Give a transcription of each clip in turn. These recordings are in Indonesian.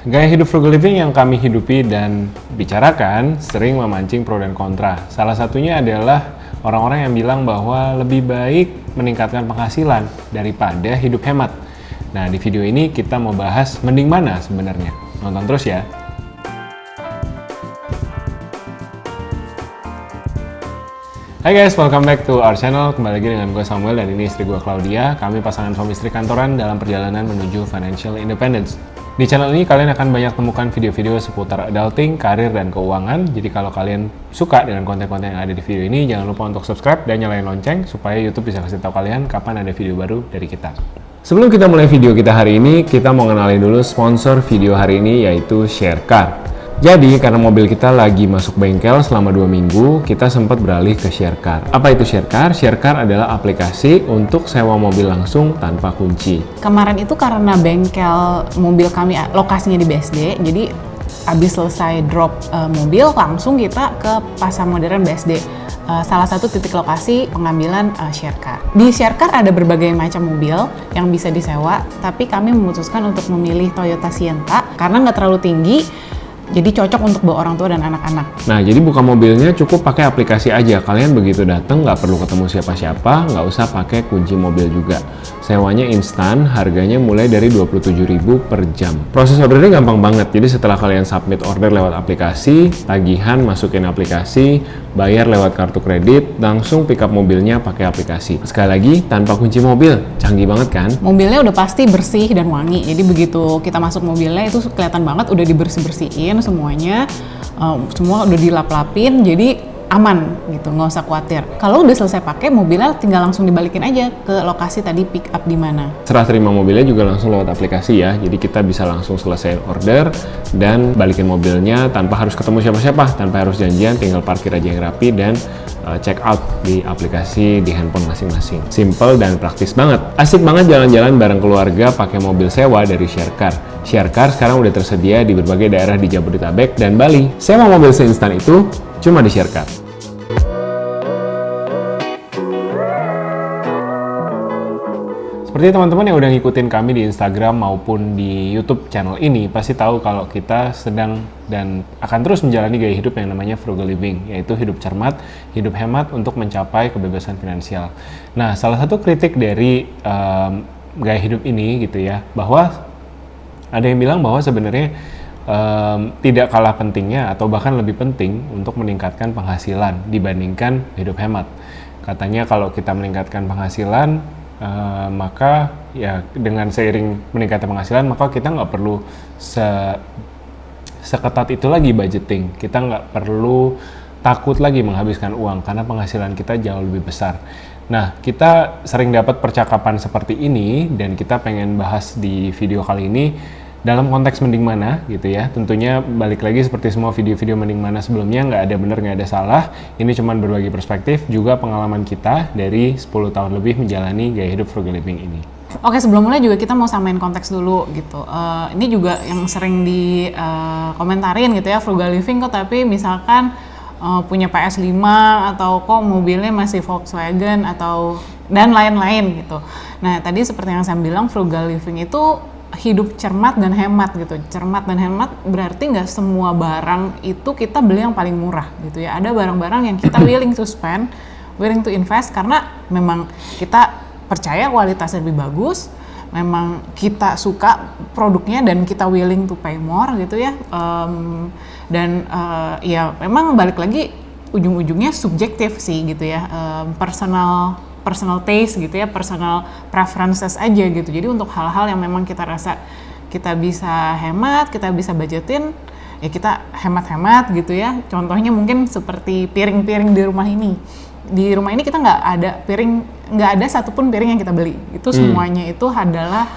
Gaya hidup frugal living yang kami hidupi dan bicarakan sering memancing pro dan kontra. Salah satunya adalah orang-orang yang bilang bahwa lebih baik meningkatkan penghasilan daripada hidup hemat. Nah, di video ini kita mau bahas mending mana sebenarnya. Nonton terus ya. Hai guys, welcome back to our channel. Kembali lagi dengan gue Samuel dan ini istri gue Claudia. Kami pasangan suami istri kantoran dalam perjalanan menuju financial independence. Di channel ini kalian akan banyak temukan video-video seputar adulting, karir, dan keuangan. Jadi kalau kalian suka dengan konten-konten yang ada di video ini, jangan lupa untuk subscribe dan nyalain lonceng supaya YouTube bisa kasih tahu kalian kapan ada video baru dari kita. Sebelum kita mulai video kita hari ini, kita mau kenalin dulu sponsor video hari ini yaitu Sharecar. Jadi, karena mobil kita lagi masuk bengkel selama 2 minggu, kita sempat beralih ke Sharecar. Apa itu Sharecar? Sharecar adalah aplikasi untuk sewa mobil langsung tanpa kunci. Kemarin itu karena bengkel mobil kami lokasinya di BSD, jadi habis selesai drop mobil, langsung kita ke Pasar Modern BSD. Salah satu titik lokasi pengambilan Sharecar. Di Sharecar ada berbagai macam mobil yang bisa disewa, tapi kami memutuskan untuk memilih Toyota Sienta karena nggak terlalu tinggi, jadi cocok untuk bawa orang tua dan anak-anak. Nah, jadi buka mobilnya cukup pakai aplikasi aja. Kalian begitu datang nggak perlu ketemu siapa-siapa, nggak usah pakai kunci mobil juga. Sewanya instan, harganya mulai dari 27.000 per jam. Proses ordernya gampang banget. Jadi setelah kalian submit order lewat aplikasi, tagihan masukin aplikasi, bayar lewat kartu kredit, langsung pick up mobilnya pakai aplikasi. Sekali lagi, tanpa kunci mobil. Canggih banget kan? Mobilnya udah pasti bersih dan wangi. Jadi begitu kita masuk mobilnya itu kelihatan banget udah dibersih-bersihin semuanya, semua udah dilap-lapin, jadi aman gitu, nggak usah khawatir. Kalau udah selesai pakai, mobilnya tinggal langsung dibalikin aja ke lokasi tadi pick up di mana. Serah terima mobilnya juga langsung lewat aplikasi ya, jadi kita bisa langsung selesai order dan balikin mobilnya tanpa harus ketemu siapa-siapa, tanpa harus janjian, tinggal parkir aja yang rapi dan check out di aplikasi di handphone masing-masing. Simple dan praktis banget. Asik banget jalan-jalan bareng keluarga pakai mobil sewa dari Sharecar. Sharecar sekarang udah tersedia di berbagai daerah di Jabodetabek dan Bali. Sewa mobil seinstan itu cuma di Sharecar. Seperti teman-teman yang udah ngikutin kami di Instagram maupun di YouTube channel ini pasti tahu kalau kita sedang dan akan terus menjalani gaya hidup yang namanya frugal living, yaitu hidup cermat, hidup hemat untuk mencapai kebebasan finansial. Nah, salah satu kritik dari gaya hidup ini gitu ya, bahwa ada yang bilang bahwa sebenarnya tidak kalah pentingnya atau bahkan lebih penting untuk meningkatkan penghasilan dibandingkan hidup hemat. Katanya kalau kita meningkatkan penghasilan, maka ya dengan seiring meningkatnya penghasilan maka kita nggak perlu seketat itu lagi budgeting, kita nggak perlu takut lagi menghabiskan uang karena penghasilan kita jauh lebih besar. Nah, kita sering dapat percakapan seperti ini dan kita pengen bahas di video kali ini dalam konteks mending mana gitu ya. Tentunya balik lagi seperti semua video-video mending mana sebelumnya, nggak ada benar, nggak ada salah. Ini cuman berbagi perspektif, juga pengalaman kita dari 10 tahun lebih menjalani gaya hidup frugal living ini. Oke, sebelum mulai juga kita mau samain konteks dulu gitu. Ini juga yang sering di komentarin gitu ya, frugal living kok tapi misalkan punya PS5 atau kok mobilnya masih Volkswagen atau dan lain-lain gitu. Nah, tadi seperti yang saya bilang, frugal living itu hidup cermat dan hemat gitu. Cermat dan hemat berarti nggak semua barang itu kita beli yang paling murah gitu ya. Ada barang-barang yang kita willing to spend, willing to invest karena memang kita percaya kualitasnya lebih bagus, memang kita suka produknya dan kita willing to pay more gitu ya. Ya memang balik lagi ujung-ujungnya subjektif sih gitu ya. Personal taste gitu ya, personal preferences aja gitu. Jadi untuk hal-hal yang memang kita rasa kita bisa hemat, kita bisa budgetin, ya kita hemat-hemat gitu ya. Contohnya mungkin seperti piring-piring di rumah ini. Di rumah ini kita nggak ada satupun piring yang kita beli. Itu semuanya itu adalah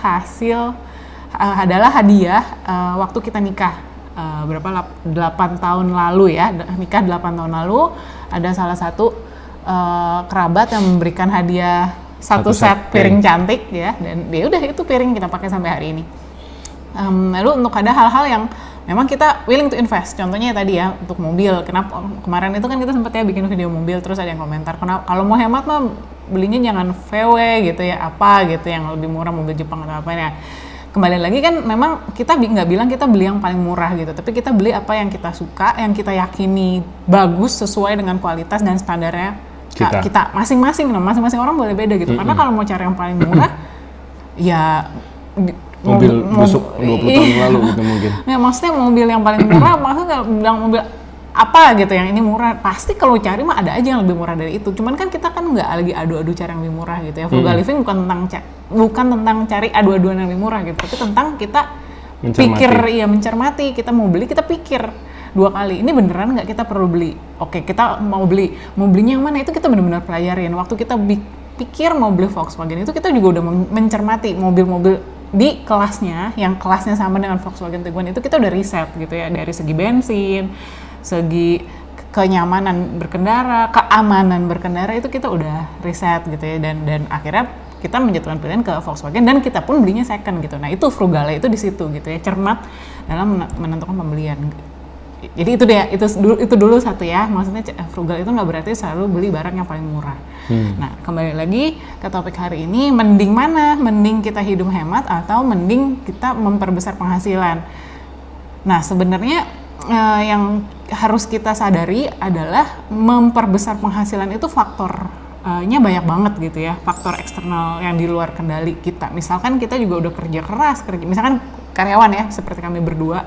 adalah hadiah waktu kita nikah. 8 tahun lalu ya, nikah 8 tahun lalu, ada salah satu kerabat yang memberikan hadiah satu set piring cantik ya, dan dia udah itu piring kita pakai sampai hari ini. Lalu untuk ada hal-hal yang memang kita willing to invest, contohnya tadi ya untuk mobil. Kenapa kemarin itu kan kita sempat ya bikin video mobil, terus ada yang komentar kalau mau hemat mah belinya jangan VW gitu ya, apa gitu yang lebih murah, mobil Jepang atau apa ya. kembali lagi kan memang kita nggak bilang kita beli yang paling murah gitu, tapi kita beli apa yang kita suka, yang kita yakini bagus sesuai dengan kualitas dan standarnya kita masing-masing. Nah, masing-masing orang boleh beda gitu. Karena kalau mau cari yang paling murah, ya mobil busuk 20 tahun lalu gitu mungkin. Ya maksudnya mobil yang paling murah, maksudnya kalau bilang mobil apa gitu yang ini murah, pasti kalau cari mah ada aja yang lebih murah dari itu. Cuman kan kita kan nggak lagi adu-adu cari yang lebih murah gitu ya. Frugal living bukan tentang cari adu-aduan yang lebih murah gitu, tapi tentang kita mencermati. Kita mau beli, kita pikir 2 kali, ini beneran nggak kita perlu beli. Oke, kita mau belinya yang mana, itu kita benar-benar pelajarin. Waktu kita pikir mau beli Volkswagen itu kita juga udah mencermati mobil-mobil di kelasnya, yang kelasnya sama dengan Volkswagen Tiguan itu kita udah riset gitu ya, dari segi bensin, segi kenyamanan berkendara, keamanan berkendara itu kita udah riset gitu ya, dan akhirnya kita menjatuhkan pilihan ke Volkswagen dan kita pun belinya second gitu. Nah itu frugalnya itu di situ gitu ya, cermat dalam menentukan pembelian. Jadi itu dulu satu ya, maksudnya frugal itu nggak berarti selalu beli barang yang paling murah. Nah kembali lagi ke topik hari ini, mending mana? Mending kita hidup hemat atau mending kita memperbesar penghasilan? Nah sebenarnya yang harus kita sadari adalah memperbesar penghasilan itu faktornya banyak banget gitu ya, faktor eksternal yang di luar kendali kita. Misalkan kita juga udah kerja keras, misalkan karyawan ya, seperti kami berdua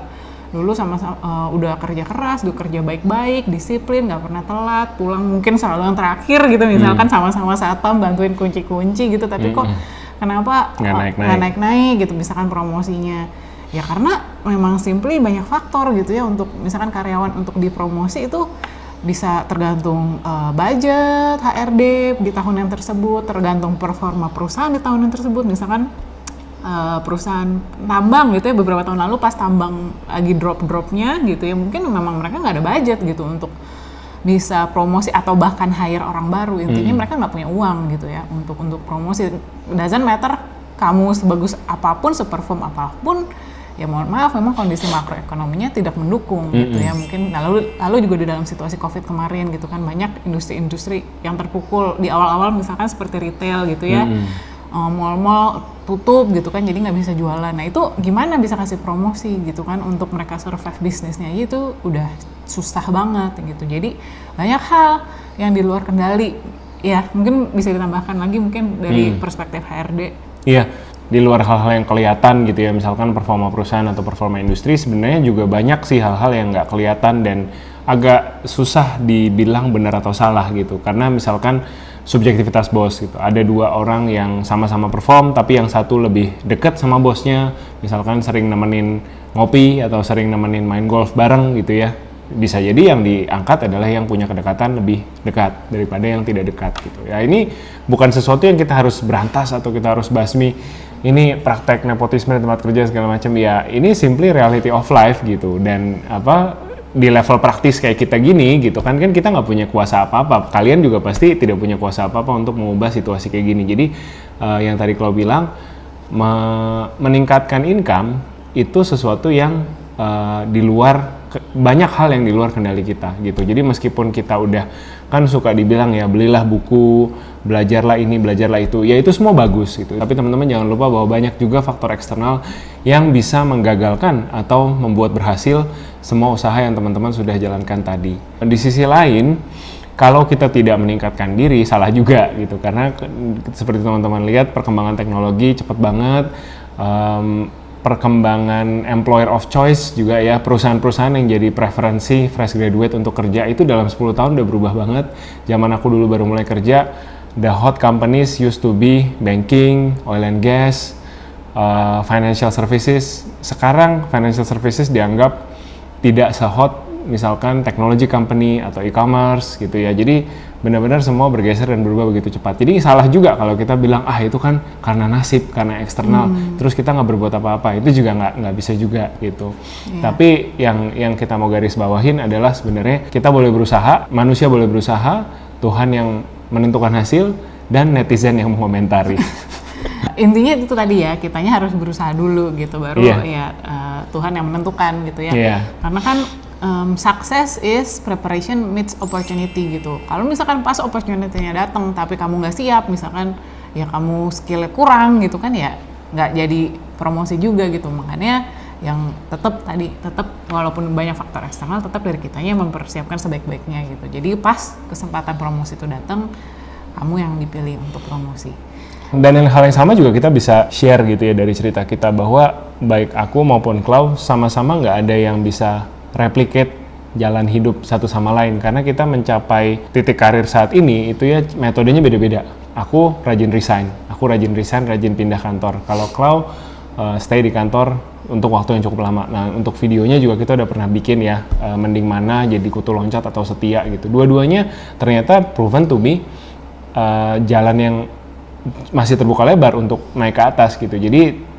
dulu sama-sama udah kerja keras, udah kerja baik-baik, disiplin, nggak pernah telat, pulang mungkin selalu yang terakhir gitu, misalkan sama-sama satpam bantuin kunci-kunci gitu, tapi kok kenapa nggak naik-naik gitu, misalkan promosinya. Ya karena memang simply banyak faktor gitu ya, untuk misalkan karyawan untuk dipromosi itu bisa tergantung budget, HRD di tahun yang tersebut, tergantung performa perusahaan di tahun yang tersebut. Misalkan perusahaan tambang gitu ya, beberapa tahun lalu pas tambang lagi drop-dropnya gitu ya, mungkin memang mereka nggak ada budget gitu untuk bisa promosi atau bahkan hire orang baru. Intinya mereka nggak punya uang gitu ya untuk promosi. Doesn't matter kamu sebagus apapun, seperform apapun, ya mohon maaf memang kondisi makroekonominya tidak mendukung gitu ya. Mungkin lalu juga di dalam situasi COVID kemarin gitu kan, banyak industri-industri yang terpukul di awal-awal, misalkan seperti retail gitu ya. Mall-mall tutup gitu kan, jadi nggak bisa jualan. Nah itu gimana bisa kasih promosi gitu kan untuk mereka survive bisnisnya aja, itu udah susah banget gitu. Jadi banyak hal yang di luar kendali ya, mungkin bisa ditambahkan lagi mungkin dari perspektif HRD. Iya, di luar hal-hal yang kelihatan gitu ya, misalkan performa perusahaan atau performa industri, sebenarnya juga banyak sih hal-hal yang nggak kelihatan dan agak susah dibilang benar atau salah gitu. Karena misalkan subjektivitas bos gitu. Ada 2 orang yang sama-sama perform, tapi yang satu lebih dekat sama bosnya, misalkan sering nemenin ngopi atau sering nemenin main golf bareng gitu ya. Bisa jadi yang diangkat adalah yang punya kedekatan lebih dekat daripada yang tidak dekat gitu. Ya ini bukan sesuatu yang kita harus berantas atau kita harus basmi. Ini praktek nepotisme di tempat kerja segala macam ya. Ini simply reality of life gitu, dan di level praktis kayak kita gini gitu kan kita nggak punya kuasa apa-apa. Kalian juga pasti tidak punya kuasa apa-apa untuk mengubah situasi kayak gini. Jadi yang tadi Klau bilang, meningkatkan income itu sesuatu yang di luar, banyak hal yang di luar kendali kita gitu. Jadi meskipun kita udah kan suka dibilang ya, belilah buku, belajarlah ini, belajarlah itu, ya itu semua bagus gitu. Tapi teman-teman jangan lupa bahwa banyak juga faktor eksternal yang bisa menggagalkan atau membuat berhasil semua usaha yang teman-teman sudah jalankan tadi. Di sisi lain, kalau kita tidak meningkatkan diri, salah juga gitu. Karena seperti teman-teman lihat, perkembangan teknologi cepat banget, perkembangan employer of choice juga ya, perusahaan-perusahaan yang jadi preferensi fresh graduate untuk kerja itu dalam 10 tahun udah berubah banget. Zaman aku dulu baru mulai kerja, the hot companies used to be banking, oil and gas, financial services. Sekarang financial services dianggap tidak se-hot misalkan technology company atau e-commerce gitu ya. Jadi benar-benar semua bergeser dan berubah begitu cepat. Jadi salah juga kalau kita bilang itu kan karena nasib, karena eksternal, terus kita nggak berbuat apa-apa. Itu juga nggak bisa juga gitu. Tapi yang kita mau garis bawahin adalah sebenarnya kita boleh berusaha, manusia boleh berusaha, Tuhan yang menentukan hasil, dan netizen yang mengomentari. Intinya itu tadi ya, kitanya harus berusaha dulu gitu, baru Tuhan yang menentukan gitu ya. Karena kan success is preparation meets opportunity gitu. Kalau misalkan pas opportunity-nya datang tapi kamu nggak siap, misalkan ya kamu skillnya kurang gitu kan, ya nggak jadi promosi juga gitu. Makanya yang tetap walaupun banyak faktor eksternal, tetap dari kitanya mempersiapkan sebaik-baiknya gitu. Jadi pas kesempatan promosi itu datang, kamu yang dipilih untuk promosi. Dan hal yang sama juga kita bisa share gitu ya dari cerita kita, bahwa baik aku maupun Clau sama-sama nggak ada yang bisa replicate jalan hidup satu sama lain, karena kita mencapai titik karir saat ini itu ya metodenya beda-beda. Aku rajin resign, rajin pindah kantor. Kalau Clau stay di kantor untuk waktu yang cukup lama. Nah, untuk videonya juga kita udah pernah bikin ya, mending mana jadi kutu loncat atau setia gitu. Dua-duanya ternyata proven to be jalan yang masih terbuka lebar untuk naik ke atas gitu. Jadi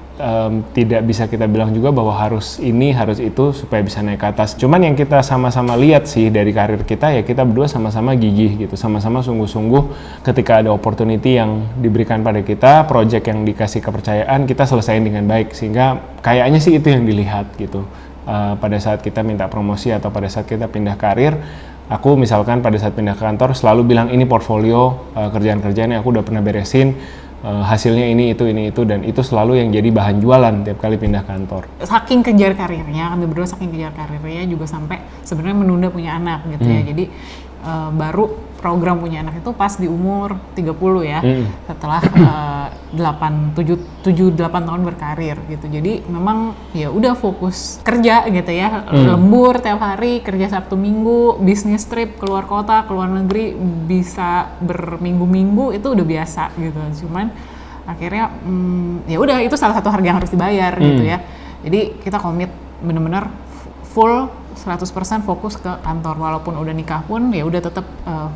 tidak bisa kita bilang juga bahwa harus ini, harus itu supaya bisa naik ke atas. Cuman yang kita sama-sama lihat sih dari karir kita ya, kita berdua sama-sama gigih gitu, sama-sama sungguh-sungguh ketika ada opportunity yang diberikan pada kita, project yang dikasih kepercayaan, kita selesaiin dengan baik. Sehingga kayaknya sih itu yang dilihat gitu. Pada saat kita minta promosi atau pada saat kita pindah karir, aku misalkan pada saat pindah ke kantor selalu bilang ini portfolio kerjaan-kerjaan yang aku udah pernah beresin, hasilnya ini itu, dan itu selalu yang jadi bahan jualan tiap kali pindah kantor. Saking kejar karirnya, kami berdua saking kejar karirnya juga sampai sebenarnya menunda punya anak gitu ya. Jadi baru program punya anak itu pas di umur 30 ya, setelah 7-8 tahun berkarir gitu. Jadi memang ya udah fokus kerja gitu ya, lembur tiap hari, kerja Sabtu Minggu, bisnis trip keluar kota, keluar negeri, bisa berminggu-minggu itu udah biasa gitu. Cuman akhirnya ya udah itu salah satu harga yang harus dibayar gitu ya. Jadi kita komit bener-bener full 100% fokus ke kantor, walaupun udah nikah pun ya udah tetap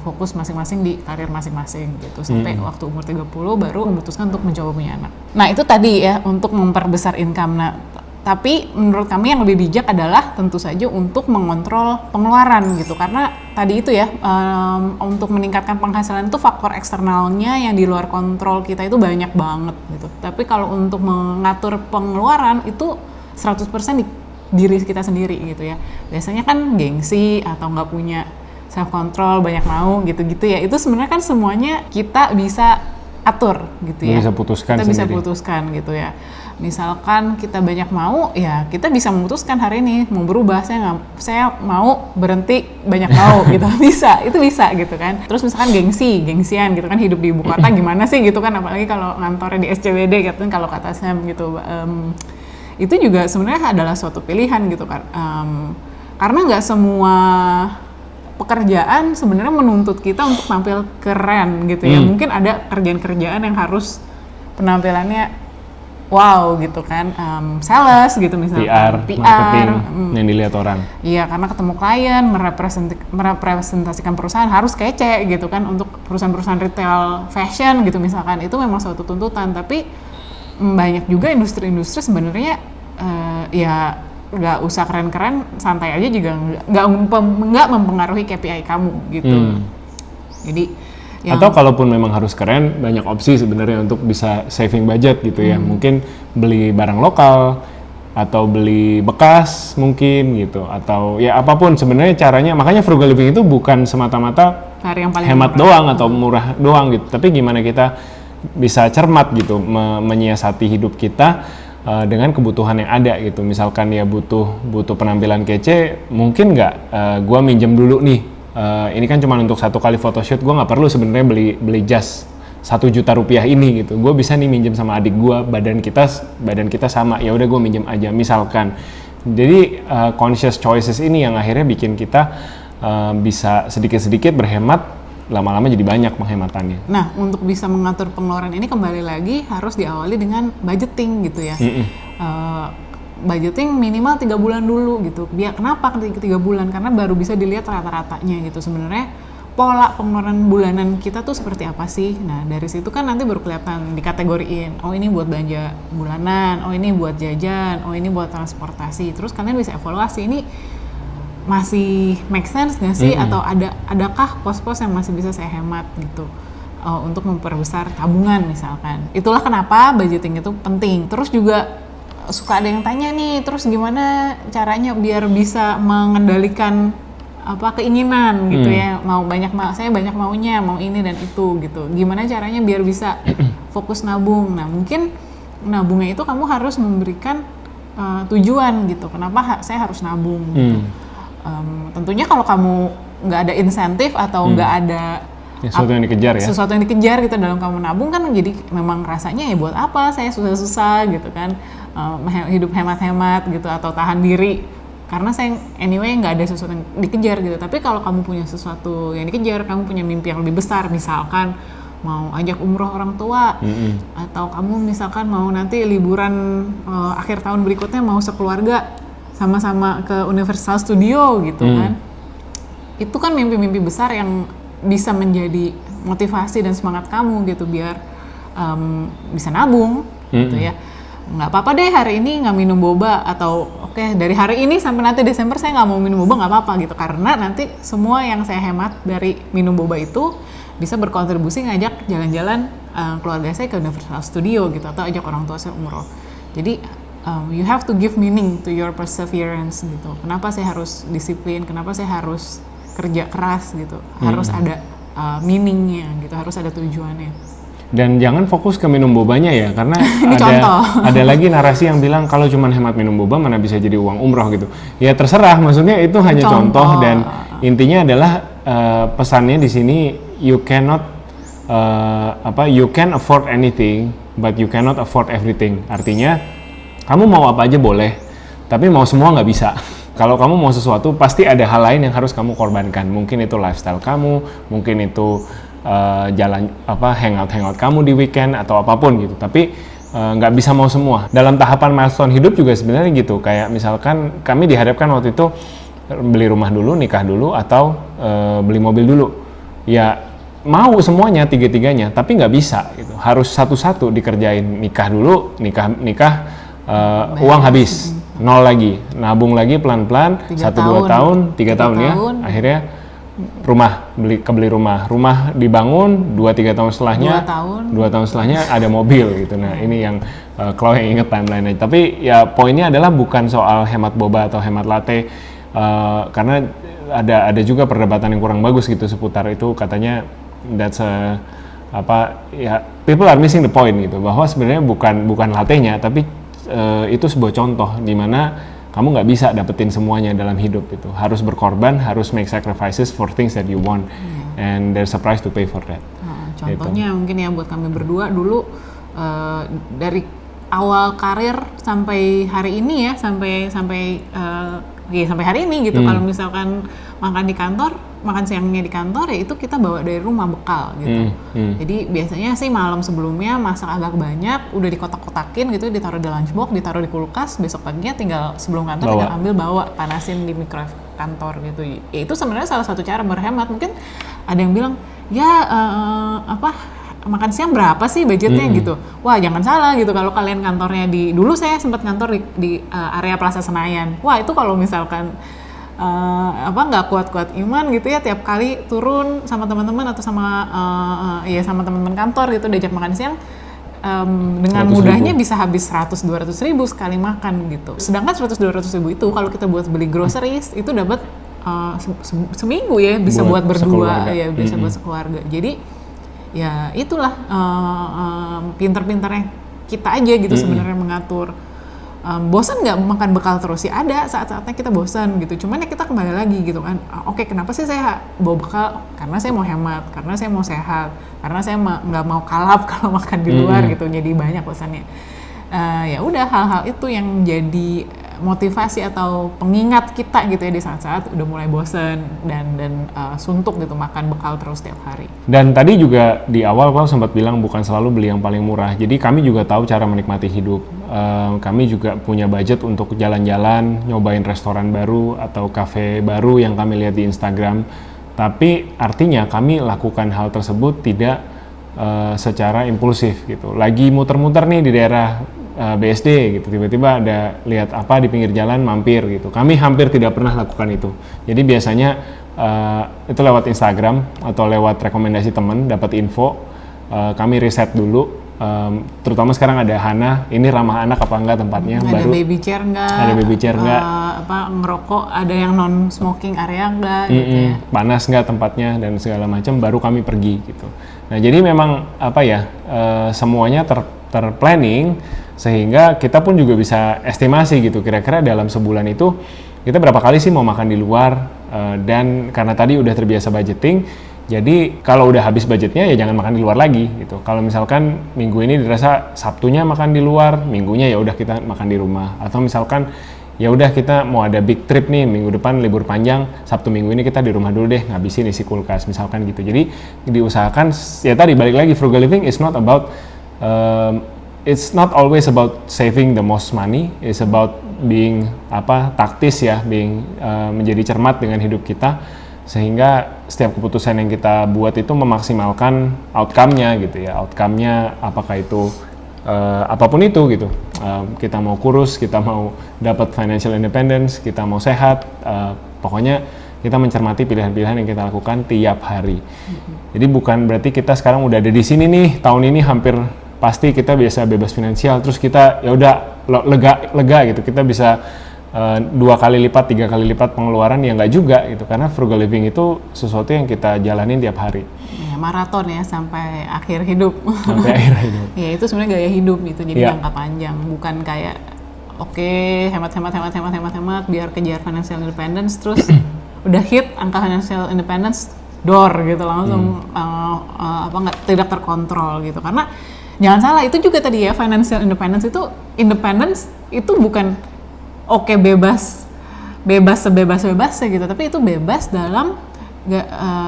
fokus masing-masing di karir masing-masing gitu sampai waktu umur 30 baru memutuskan untuk mencoba punya anak. Nah itu tadi ya untuk memperbesar income. Nah tapi menurut kami yang lebih bijak adalah tentu saja untuk mengontrol pengeluaran gitu, karena tadi itu ya untuk meningkatkan penghasilan itu faktor eksternalnya yang di luar kontrol kita itu banyak banget gitu. Tapi kalau untuk mengatur pengeluaran itu 100% di diri kita sendiri gitu ya. Biasanya kan gengsi atau nggak punya self control, banyak mau gitu-gitu ya. Itu sebenarnya kan semuanya kita bisa atur gitu ya. Bisa putuskan kita sendiri. Bisa putuskan gitu ya. Misalkan kita banyak mau, ya kita bisa memutuskan hari ini mau berubah. Saya mau berhenti banyak mau gitu. Itu bisa gitu kan. Terus misalkan gengsian gitu kan, hidup di ibu kota gimana sih gitu kan, apalagi kalau ngantornya di SCBD gitu kan, kalau kata Sam gitu. Itu juga sebenarnya adalah suatu pilihan gitu kan, karena nggak semua pekerjaan sebenarnya menuntut kita untuk tampil keren gitu ya. Mungkin ada kerjaan-kerjaan yang harus penampilannya wow gitu kan, sales gitu misalnya, PR marketing yang dilihat orang. Iya, karena ketemu klien, merepresentasikan perusahaan harus kece gitu kan. Untuk perusahaan-perusahaan retail fashion gitu misalkan, itu memang suatu tuntutan. Tapi banyak juga industri-industri sebenarnya ya nggak usah keren-keren, santai aja juga nggak mempengaruhi KPI kamu gitu. Jadi atau kalaupun memang harus keren, banyak opsi sebenarnya untuk bisa saving budget gitu ya. Mungkin beli barang lokal atau beli bekas mungkin gitu, atau ya apapun sebenarnya caranya. Makanya frugal living itu bukan semata-mata yang paling hemat murah doang atau murah doang gitu, tapi gimana kita bisa cermat gitu menyiasati hidup kita dengan kebutuhan yang ada gitu. Misalkan ya butuh penampilan kece, mungkin nggak gua minjem dulu nih, ini kan cuma untuk satu kali photoshoot, gua nggak perlu sebenarnya beli jas 1 juta rupiah ini gitu. Gua bisa nih minjem sama adik gua, badan kita sama, ya udah gua minjem aja misalkan. Jadi conscious choices ini yang akhirnya bikin kita bisa sedikit-sedikit berhemat, lama-lama jadi banyak penghematannya. Nah, untuk bisa mengatur pengeluaran ini kembali lagi harus diawali dengan budgeting gitu ya. Budgeting minimal 3 bulan dulu gitu. Kenapa 3 bulan? Karena baru bisa dilihat rata-ratanya gitu. Sebenarnya pola pengeluaran bulanan kita tuh seperti apa sih? Nah, dari situ kan nanti baru kelihatan, dikategoriin. Oh, ini buat belanja bulanan, oh ini buat jajan, oh ini buat transportasi. Terus kalian bisa evaluasi, ini masih make sense nggak sih, atau adakah pos-pos yang masih bisa saya hemat gitu untuk memperbesar tabungan misalkan. Itulah kenapa budgeting itu penting. Terus juga suka ada yang tanya nih, terus gimana caranya biar bisa mengendalikan keinginan gitu ya, saya banyak maunya, mau ini dan itu gitu. Gimana caranya biar bisa fokus nabung? Nah mungkin nabungnya itu kamu harus memberikan tujuan gitu. Kenapa saya harus nabung? Gitu. Tentunya kalau kamu nggak ada insentif atau nggak ada sesuatu yang dikejar ya. Sesuatu yang dikejar gitu dalam kamu nabung kan, jadi memang rasanya ya buat apa saya susah-susah gitu kan, hidup hemat-hemat gitu atau tahan diri karena saya anyway nggak ada sesuatu yang dikejar gitu. Tapi kalau kamu punya sesuatu yang dikejar, kamu punya mimpi yang lebih besar, misalkan mau ajak umroh orang tua, atau kamu misalkan mau nanti liburan akhir tahun berikutnya mau sekeluarga sama-sama ke Universal Studio gitu kan. Itu kan mimpi-mimpi besar yang bisa menjadi motivasi dan semangat kamu gitu biar bisa nabung gitu ya. Nggak apa-apa deh hari ini nggak minum boba, atau oke, dari hari ini sampai nanti Desember saya nggak mau minum boba, nggak apa-apa gitu, karena nanti semua yang saya hemat dari minum boba itu bisa berkontribusi ngajak jalan-jalan keluarga saya ke Universal Studio gitu, atau ajak orang tua saya umroh. Jadi you have to give meaning to your perseverance gitu. Kenapa saya harus disiplin? Kenapa saya harus kerja keras gitu? Harus ada meaningnya gitu, harus ada tujuannya. Dan jangan fokus ke minum bobanya ya, karena ada lagi narasi yang bilang kalau cuma hemat minum boba mana bisa jadi uang umroh gitu. Ya terserah, maksudnya itu hanya contoh dan intinya adalah pesannya di sini you cannot you can afford anything but you cannot afford everything. Artinya kamu mau apa aja boleh, tapi mau semua nggak bisa. Kalau kamu mau sesuatu pasti ada hal lain yang harus kamu korbankan. Mungkin itu lifestyle kamu, mungkin itu jalan hangout kamu di weekend atau apapun gitu. Tapi nggak bisa mau semua. Dalam tahapan milestone hidup juga sebenarnya gitu. Kayak misalkan kami dihadapkan waktu itu beli rumah dulu, nikah dulu, atau beli mobil dulu. Ya mau semuanya tiga-tiganya, tapi nggak bisa gitu. Harus satu-satu dikerjain. Nikah dulu, nikah uang habis, nol lagi, nabung lagi pelan-pelan, 1-2 tahun, 3 tahun ya, akhirnya beli rumah dibangun, 2-3 tahun setelahnya, 2 tahun setelahnya ada mobil gitu. Nah ini yang Chloe yang inget timeline aja. Tapi ya poinnya adalah bukan soal hemat boba atau hemat latte, karena ada juga perdebatan yang kurang bagus gitu seputar itu, katanya that's people are missing the point gitu, bahwa sebenarnya bukan latte-nya, tapi itu sebuah contoh di mana kamu nggak bisa dapetin semuanya dalam hidup itu. Harus berkorban, harus make sacrifices for things that you want, and there's a price to pay for that. Contohnya gitu. Mungkin ya buat kami berdua dulu dari awal karir sampai hari ini ya, sampai hari ini gitu. Kalau misalkan makan di kantor, makan siangnya di kantor ya itu kita bawa dari rumah bekal gitu. Jadi biasanya sih malam sebelumnya masak agak banyak, udah dikotak-kotakin gitu, ditaruh di lunchbox, ditaruh di kulkas, besok paginya tinggal sebelum kantor tinggal ambil bawa, panasin di microwave kantor gitu. Ya itu sebenarnya salah satu cara berhemat. Mungkin ada yang bilang, ya makan siang berapa sih budgetnya gitu. Wah jangan salah gitu, kalau kalian kantornya dulu saya sempat kantor di area Plaza Senayan. Wah itu kalau misalkan nggak kuat-kuat iman gitu ya, tiap kali turun sama teman-teman atau sama sama teman-teman kantor gitu diajak makan siang, dengan mudahnya bisa habis 100-200 ribu sekali makan gitu. Sedangkan 100-200 ribu itu kalau kita buat beli groceries itu dapat seminggu ya, bisa buat berdua sekeluarga. Ya bisa buat sekeluarga. Jadi ya itulah pinter-pinternya kita aja gitu sebenarnya mengatur. Bosan nggak makan bekal terus? Ya ada saat-saatnya kita bosan gitu, cuman ya kita kembali lagi gitu kan, oke, kenapa sih saya bawa bekal? Karena saya mau hemat, karena saya mau sehat, karena saya nggak mau kalap kalau makan di luar gitu, jadi banyak bosannya. Ya udah, hal-hal itu yang jadi motivasi atau pengingat kita gitu ya di saat-saat udah mulai bosan dan suntuk gitu makan bekal terus setiap hari. Dan tadi juga di awal Klau sempat bilang bukan selalu beli yang paling murah. Jadi kami juga tahu cara menikmati hidup. Kami juga punya budget untuk jalan-jalan, nyobain restoran baru atau kafe baru yang kami lihat di Instagram. Tapi artinya kami lakukan hal tersebut tidak secara impulsif gitu. Lagi muter-muter nih di daerah BSD gitu, tiba-tiba ada lihat apa di pinggir jalan, mampir gitu. Kami hampir tidak pernah lakukan itu. Jadi biasanya itu lewat Instagram atau lewat rekomendasi teman, dapat info, kami riset dulu. Terutama sekarang ada Hana, ini ramah anak apa enggak tempatnya, ada baru baby chair enggak, ada baby chair enggak, ngerokok ada yang non smoking area enggak gitu ya, panas enggak tempatnya dan segala macam, baru kami pergi gitu. Nah jadi memang semuanya terplanning Sehingga kita pun juga bisa estimasi gitu, kira-kira dalam sebulan itu kita berapa kali sih mau makan di luar, dan karena tadi udah terbiasa budgeting, jadi kalau udah habis budgetnya ya jangan makan di luar lagi gitu. Kalau misalkan minggu ini dirasa Sabtunya makan di luar, minggunya ya udah kita makan di rumah. Atau misalkan ya udah kita mau ada big trip nih minggu depan libur panjang, Sabtu Minggu ini kita di rumah dulu deh ngabisin isi kulkas misalkan gitu. Jadi diusahakan ya tadi balik lagi, frugal living is not about it's not always about saving the most money, it's about being taktis ya, menjadi cermat dengan hidup kita, sehingga setiap keputusan yang kita buat itu memaksimalkan outcome-nya gitu ya. Outcome-nya apakah itu apapun itu gitu. Kita mau kurus, kita mau dapat financial independence, kita mau sehat, pokoknya kita mencermati pilihan-pilihan yang kita lakukan tiap hari. Jadi bukan berarti kita sekarang udah ada di sini nih, tahun ini hampir pasti kita biasa bebas finansial, terus kita ya udah lega gitu, kita bisa 2 kali lipat, 3 kali lipat pengeluaran, ya nggak juga gitu, karena frugal living itu sesuatu yang kita jalanin tiap hari. Ya, maraton ya sampai akhir hidup. Sampai akhir hidup. Ya itu sebenarnya gaya hidup gitu, jadi jangka panjang, bukan kayak oke, hemat biar kejar financial independence, terus udah hit angka financial independence door gitu langsung tidak terkontrol gitu. Karena jangan salah, itu juga tadi ya, financial independence itu bukan bebas sebebas-bebasnya gitu, tapi itu bebas dalam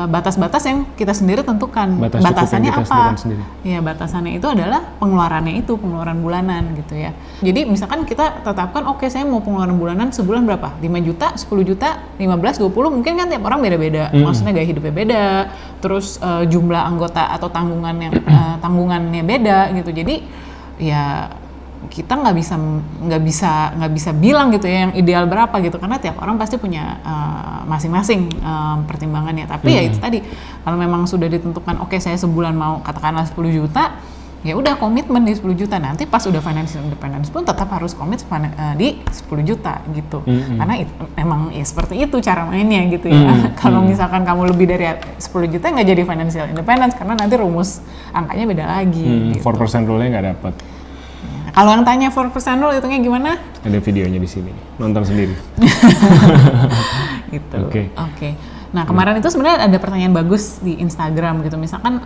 batas-batas yang kita sendiri tentukan. Batasannya apa? Ya, batasannya itu adalah pengeluaran bulanan gitu ya. Jadi misalkan kita tetapkan saya mau pengeluaran bulanan sebulan berapa? 5 juta, 10 juta, 15, 20, mungkin kan tiap orang beda-beda. Maksudnya gaya hidupnya beda, terus jumlah anggota atau tanggungannya beda gitu. Jadi ya kita nggak bisa bilang gitu ya yang ideal berapa gitu, karena tiap orang pasti punya masing-masing pertimbangannya. Tapi ya itu tadi, kalau memang sudah ditentukan saya sebulan mau katakanlah 10 juta, ya udah komitmen di 10 juta. Nanti pas udah financial independence pun tetap harus komit di 10 juta gitu. Karena memang ya seperti itu cara mainnya gitu ya. Kalau misalkan kamu lebih dari 10 juta nggak jadi financial independence, karena nanti rumus angkanya beda lagi gitu. 4% rule-nya nggak dapat. Kalau yang tanya 4% rule hitungnya gimana? Ada videonya di sini, nonton sendiri. Gitu. Oke. Nah, kemarin itu sebenarnya ada pertanyaan bagus di Instagram gitu. Misalkan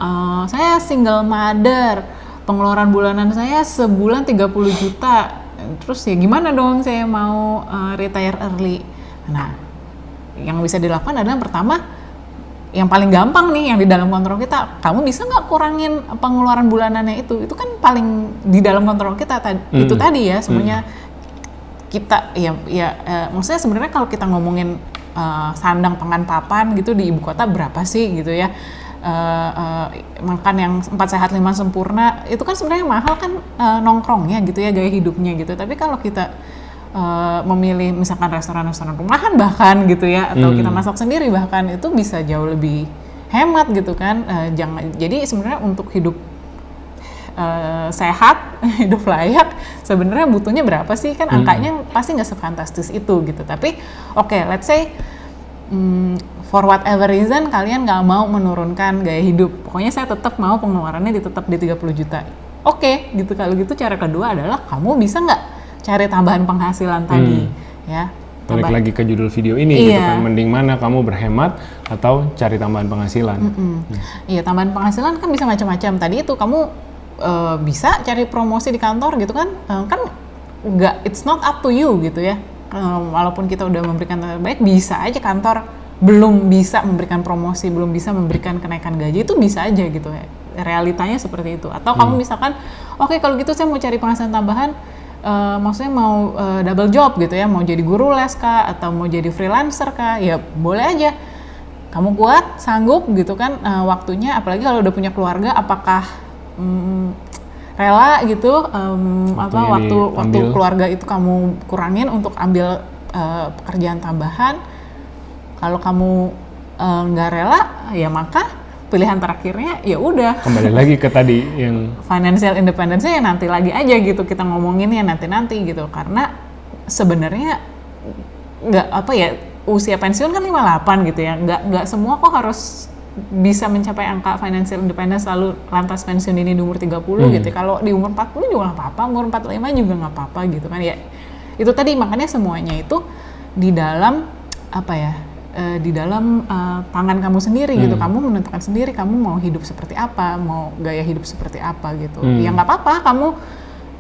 saya single mother, pengeluaran bulanan saya sebulan 30 juta. Terus ya gimana dong saya mau retire early? Nah, yang bisa dilakukan adalah pertama, yang paling gampang nih, yang di dalam kontrol kita, kamu bisa nggak kurangin pengeluaran bulanannya itu kan paling di dalam kontrol kita itu tadi ya, semuanya kita maksudnya sebenarnya kalau kita ngomongin sandang pangan papan gitu di ibu kota berapa sih gitu ya, makan yang 4 sehat 5 sempurna itu kan sebenarnya mahal kan, nongkrongnya gitu ya, gaya hidupnya gitu. Tapi kalau kita memilih misalkan restoran-restoran rumahan bahkan gitu ya, atau kita masak sendiri bahkan, itu bisa jauh lebih hemat gitu kan. Jadi sebenarnya untuk hidup sehat, hidup layak, sebenarnya butuhnya berapa sih kan, angkanya pasti nggak sefantastis itu gitu. Tapi let's say for whatever reason kalian nggak mau menurunkan gaya hidup, pokoknya saya tetap mau pengeluarannya tetap di 30 juta. Gitu. Kalau gitu cara kedua adalah kamu bisa nggak cari tambahan penghasilan tadi ya. Balik lagi ke judul video ini gitu kan, mending mana kamu berhemat atau cari tambahan penghasilan. Iya, tambahan penghasilan kan bisa macam-macam. Tadi itu kamu bisa cari promosi di kantor gitu kan, it's not up to you gitu ya. Walaupun kita udah memberikan yang terbaik, bisa aja kantor belum bisa memberikan promosi, belum bisa memberikan kenaikan gaji, itu bisa aja gitu ya. Realitanya seperti itu. Atau kamu misalkan, kalau gitu saya mau cari penghasilan tambahan, maksudnya mau double job gitu ya, mau jadi guru les kah, atau mau jadi freelancer kah, ya boleh aja. Kamu kuat, sanggup gitu kan, waktunya, apalagi kalau udah punya keluarga, apakah rela gitu waktu keluarga itu kamu kurangin untuk ambil pekerjaan tambahan. Kalau kamu nggak rela, ya maka pilihan terakhirnya ya udah kembali lagi ke tadi yang financial independence ya nanti lagi aja gitu, kita ngomongin ya nanti gitu, karena sebenarnya nggak usia pensiun kan 58 gitu ya, nggak semua kok harus bisa mencapai angka financial independence lalu lantas pensiun ini di umur 30 gitu. Kalau di umur 40 juga nggak apa-apa, umur 45 juga nggak apa-apa gitu kan ya. Itu tadi makanya semuanya itu di dalam apa ya? Di dalam tangan kamu sendiri gitu. Kamu menentukan sendiri kamu mau hidup seperti apa, mau gaya hidup seperti apa gitu. Ya nggak apa-apa kamu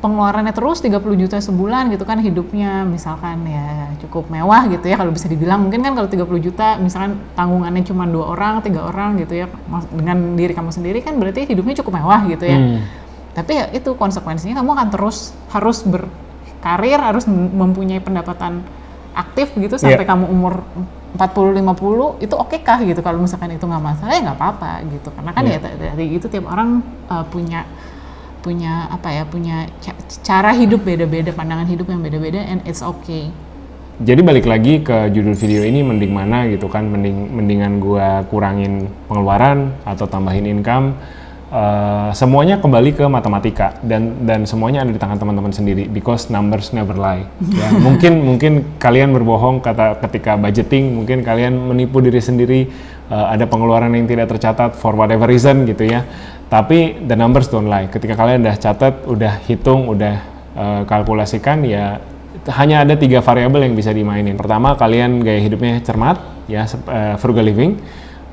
pengeluarannya terus 30 juta sebulan gitu kan, hidupnya misalkan ya cukup mewah gitu ya kalau bisa dibilang. Mungkin kan kalau 30 juta misalkan tanggungannya cuma 2 orang, 3 orang gitu ya, dengan diri kamu sendiri kan berarti hidupnya cukup mewah gitu ya. Tapi ya itu konsekuensinya kamu akan terus harus berkarir, harus mempunyai pendapatan aktif gitu sampai kamu umur 40-50 itu oke kah gitu. Kalau misalkan itu nggak masalah ya nggak apa-apa gitu, karena kan ya dari itu tiap orang punya cara hidup beda-beda, pandangan hidup yang beda-beda, and it's okay. Jadi balik lagi ke judul video ini, mending mana gitu kan, mendingan gua kurangin pengeluaran atau tambahin income. Semuanya kembali ke matematika dan semuanya ada di tangan teman-teman sendiri, because numbers never lie. Ya, mungkin kalian berbohong ketika budgeting, mungkin kalian menipu diri sendiri, ada pengeluaran yang tidak tercatat for whatever reason gitu ya. Tapi the numbers don't lie. Ketika kalian udah catat, udah hitung, udah kalkulasikan, ya hanya ada 3 variabel yang bisa dimainin. Pertama, kalian gaya hidupnya cermat, ya frugal living.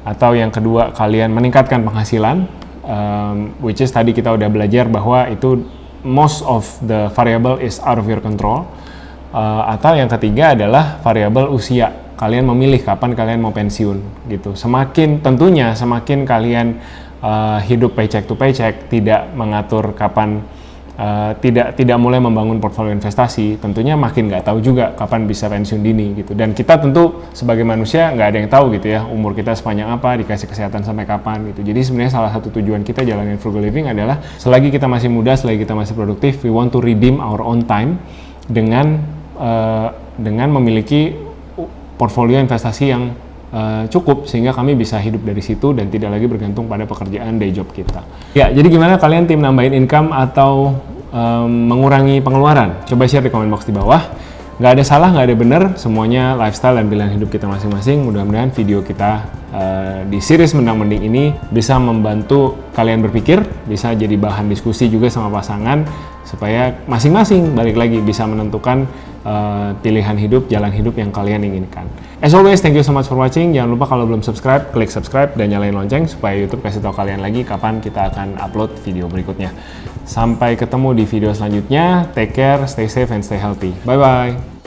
Atau yang kedua, kalian meningkatkan penghasilan, which is tadi kita udah belajar bahwa itu most of the variable is out of your control. Atau yang ketiga adalah variabel usia. Kalian memilih kapan kalian mau pensiun gitu. Semakin kalian hidup paycheck to paycheck, tidak mengatur kapan, tidak mulai membangun portfolio investasi, tentunya makin nggak tahu juga kapan bisa pensiun dini gitu. Dan kita tentu sebagai manusia nggak ada yang tahu gitu ya, umur kita sepanjang apa, dikasih kesehatan sampai kapan gitu. Jadi sebenarnya salah satu tujuan kita jalanin frugal living adalah selagi kita masih muda, selagi kita masih produktif, we want to redeem our own time dengan memiliki portfolio investasi yang cukup sehingga kami bisa hidup dari situ dan tidak lagi bergantung pada pekerjaan day job kita. Ya, jadi gimana kalian tim nambahin income atau mengurangi pengeluaran? Coba share di komen box di bawah. Nggak ada salah, nggak ada benar, semuanya lifestyle dan pilihan hidup kita masing-masing. Mudah-mudahan video kita di series Mendang-Mending ini bisa membantu kalian berpikir, bisa jadi bahan diskusi juga sama pasangan, supaya masing-masing balik lagi bisa menentukan pilihan hidup, jalan hidup yang kalian inginkan. As always, thank you so much for watching. Jangan lupa kalau belum subscribe, klik subscribe dan nyalain lonceng supaya YouTube kasih tahu kalian lagi kapan kita akan upload video berikutnya. Sampai ketemu di video selanjutnya. Take care, stay safe and stay healthy. Bye bye.